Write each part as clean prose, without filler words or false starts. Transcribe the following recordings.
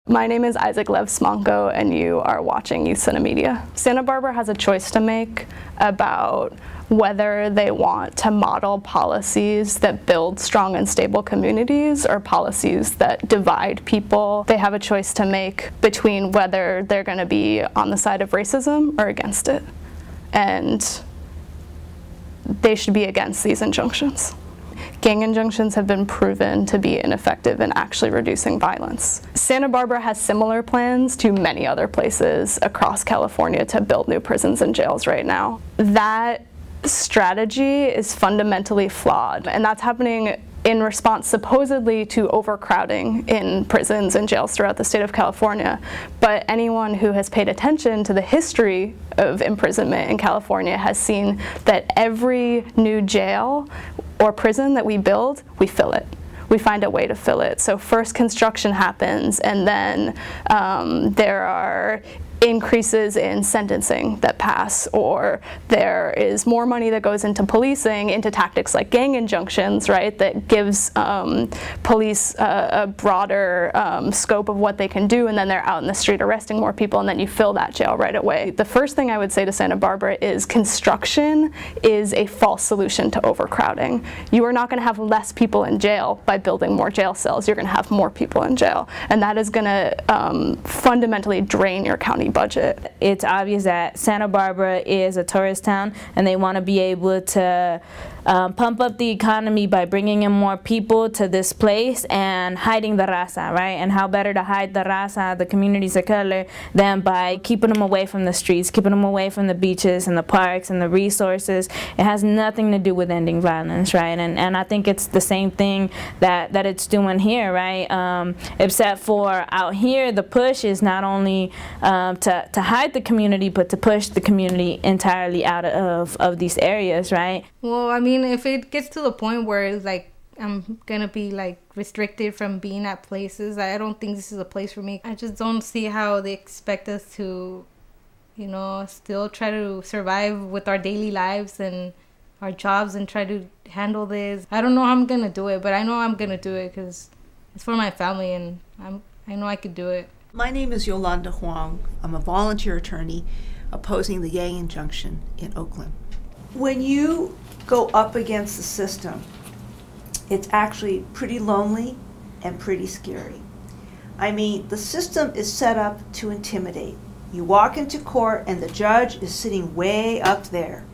My name is Isaac Lev Szmonko, and you are watching Youth CineMedia. Santa Barbara has a choice to make about whether they want to model policies that build strong and stable communities or policies that divide people. They have a choice to make between whether they're going to be on the side of racism or against it. And they should be against these injunctions. Gang injunctions have been proven to be ineffective in actually reducing violence. Santa Barbara has similar plans to many other places across California to build new prisons and jails right now. That strategy is fundamentally flawed, and that's happening in response supposedly to overcrowding in prisons and jails throughout the state of California. But anyone who has paid attention to the history of imprisonment in California has seen that every new jail or prison that we build, we fill it. We find a way to fill it. So first construction happens, and then there are increases in sentencing that pass, or there is more money that goes into policing, into tactics like gang injunctions, right, that gives police a broader scope of what they can do, and then they're out in the street arresting more people, and then you fill that jail right away. The first thing I would say to Santa Barbara is construction is a false solution to overcrowding. You are not going to have less people in jail by building more jail cells. You're going to have more people in jail, and that is going to fundamentally drain your county budget. It's obvious that Santa Barbara is a tourist town, and they want to be able to pump up the economy by bringing in more people to this place and hiding the raza, right? And how better to hide the raza, the communities of color, than by keeping them away from the streets, keeping them away from the beaches and the parks and the resources. It has nothing to do with ending violence, right? And I think it's the same thing that it's doing here, right? Except for out here, the push is not only to hide the community, but to push the community entirely out of these areas, right? Well, I mean, if it gets to the point where it's like I'm gonna be like restricted from being at places, I don't think this is a place for me. I just don't see how they expect us to, you know, still try to survive with our daily lives and our jobs and try to handle this. I don't know how I'm gonna do it, but I know I'm gonna do it because it's for my family, and I know I could do it. My name is Yolanda Huang. I'm a volunteer attorney opposing the gang injunction in Oakland. When you go up against the system, it's actually pretty lonely and pretty scary. I mean, the system is set up to intimidate. You walk into court and the judge is sitting way up there,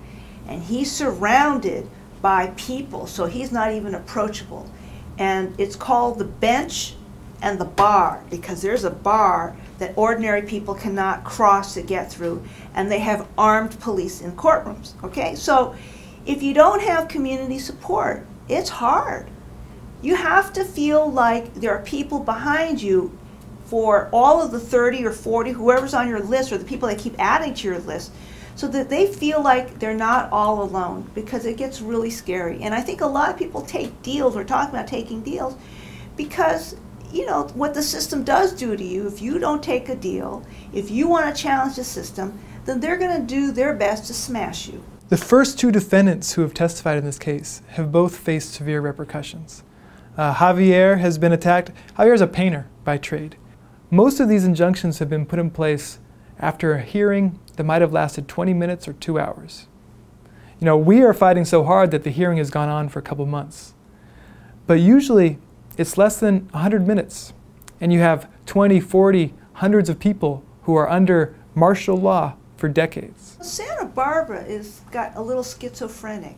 and he's surrounded by people, so he's not even approachable. And it's called the bench and the bar, because there's a bar that ordinary people cannot cross to get through, and they have armed police in courtrooms, okay? So if you don't have community support, it's hard. You have to feel like there are people behind you for all of the 30 or 40, whoever's on your list, or the people that keep adding to your list, so that they feel like they're not all alone, because it gets really scary. And I think a lot of people take deals, or talk about taking deals, because you know what the system does do to you. If you don't take a deal, if you want to challenge the system, then they're going to do their best to smash you. The first two defendants who have testified in this case have both faced severe repercussions. Javier has been attacked. Javier is a painter by trade. Most of these injunctions have been put in place after a hearing that might have lasted 20 minutes or 2 hours. You know, we are fighting so hard that the hearing has gone on for a couple months. But usually it's less than 100 minutes, and you have 20, 40, hundreds of people who are under martial law for decades. Santa Barbara is got a little schizophrenic.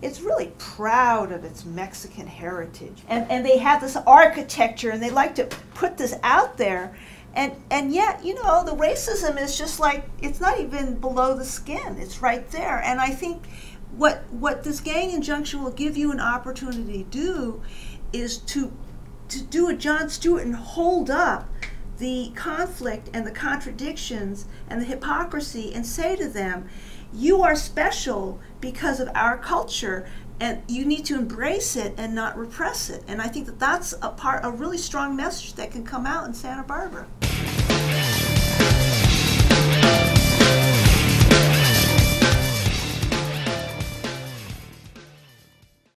It's really proud of its Mexican heritage, and they have this architecture, and they like to put this out there, and yet, you know, the racism is just like, it's not even below the skin, it's right there. And I think what this gang injunction will give you an opportunity to do is to do a John Stewart and hold up the conflict and the contradictions and the hypocrisy and say to them, you are special because of our culture, and you need to embrace it and not repress it. And I think that that's a really strong message that can come out in Santa Barbara.